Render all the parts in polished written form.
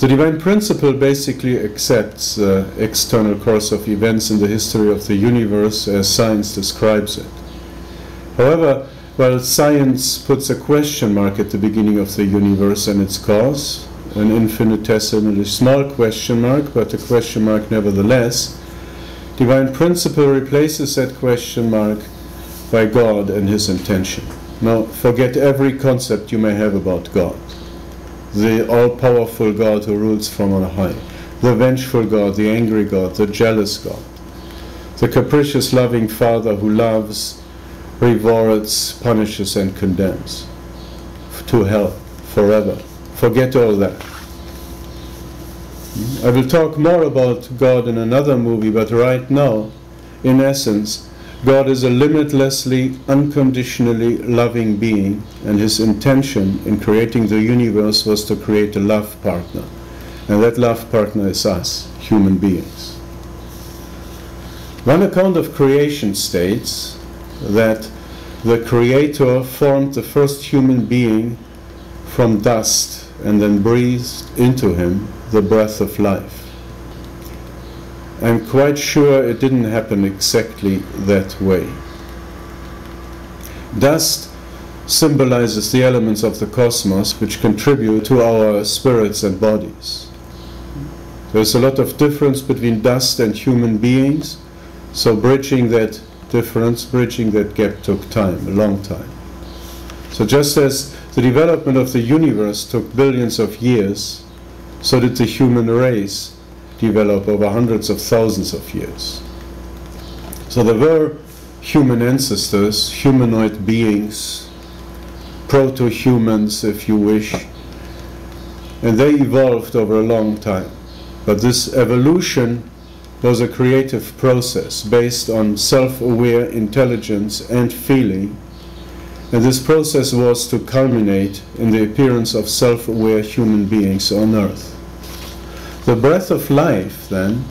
The divine principle basically accepts the external course of events in the history of the universe as science describes it. However, while science puts a question mark at the beginning of the universe and its cause, an infinitesimally small question mark, but a question mark nevertheless, divine principle replaces that question mark by God and His intention. Now, forget every concept you may have about God. The all-powerful God who rules from on high, the vengeful God, the angry God, the jealous God, the capricious loving Father who loves, rewards, punishes and condemns to hell forever. Forget all that. I will talk more about God in another movie, but right now, in essence, God is a limitlessly, unconditionally loving being, and His intention in creating the universe was to create a love partner. And that love partner is us, human beings. One account of creation states that the Creator formed the first human being from dust and then breathed into him the breath of life. I'm quite sure it didn't happen exactly that way. Dust symbolizes the elements of the cosmos which contribute to our spirits and bodies. There's a lot of difference between dust and human beings, so bridging that difference, bridging that gap took time, a long time. So just as the development of the universe took billions of years, so did the human race develop over hundreds of thousands of years. So there were human ancestors, humanoid beings, proto-humans if you wish, and they evolved over a long time. But this evolution was a creative process based on self-aware intelligence and feeling, and this process was to culminate in the appearance of self-aware human beings on Earth. The breath of life, then,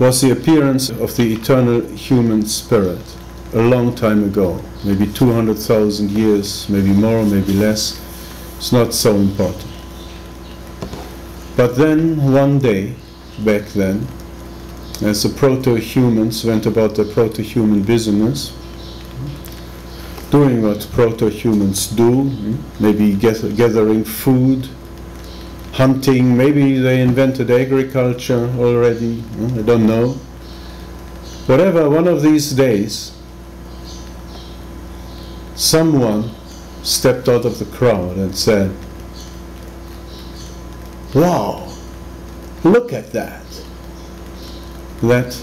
was the appearance of the eternal human spirit a long time ago, maybe 200,000 years, maybe more, maybe less. It's not so important. But then, one day, back then, as the proto-humans went about their proto-human business, doing what proto-humans do, maybe gathering food, hunting, maybe they invented agriculture already, I don't know. Whatever, one of these days, someone stepped out of the crowd and said, "Wow, look at that." That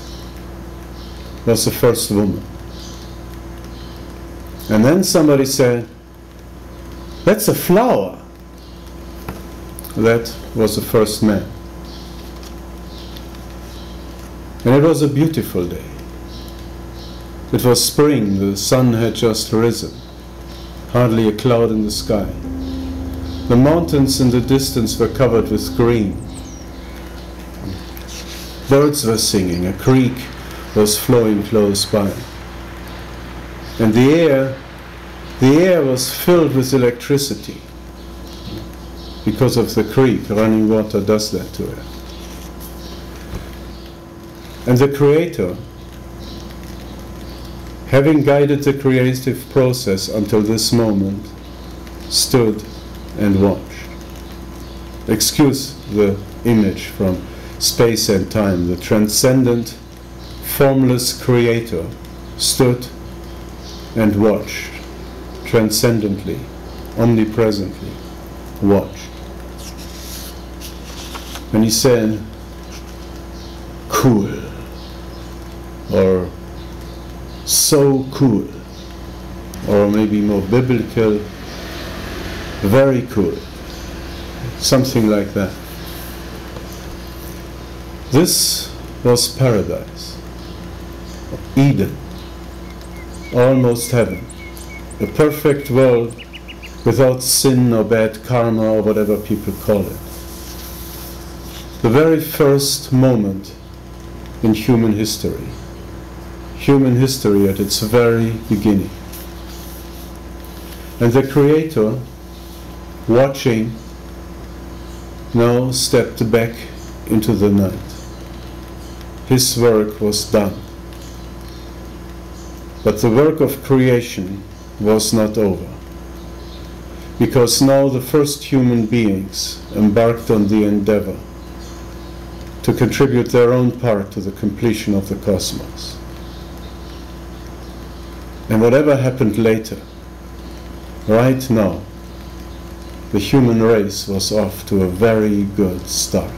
was the first woman. And then somebody said, "That's a flower." That was the first man. And it was a beautiful day. It was spring, the sun had just risen, hardly a cloud in the sky. The mountains in the distance were covered with green. Birds were singing, a creek was flowing close by. And the air was filled with electricity. Because of the creek, running water does that to it. And the Creator, having guided the creative process until this moment, stood and watched. Excuse the image from space and time. The transcendent, formless Creator stood and watched, transcendently, omnipresently, watched. And He said, "Cool," or "so cool," or maybe more biblical, "very cool," something like that. This was paradise, Eden, almost heaven, a perfect world without sin or bad karma or whatever people call it. The very first moment in human history at its very beginning. And the Creator, watching, now stepped back into the night. His work was done. But the work of creation was not over, because now the first human beings embarked on the endeavor to contribute their own part to the completion of the cosmos. And whatever happened later, right now, the human race was off to a very good start.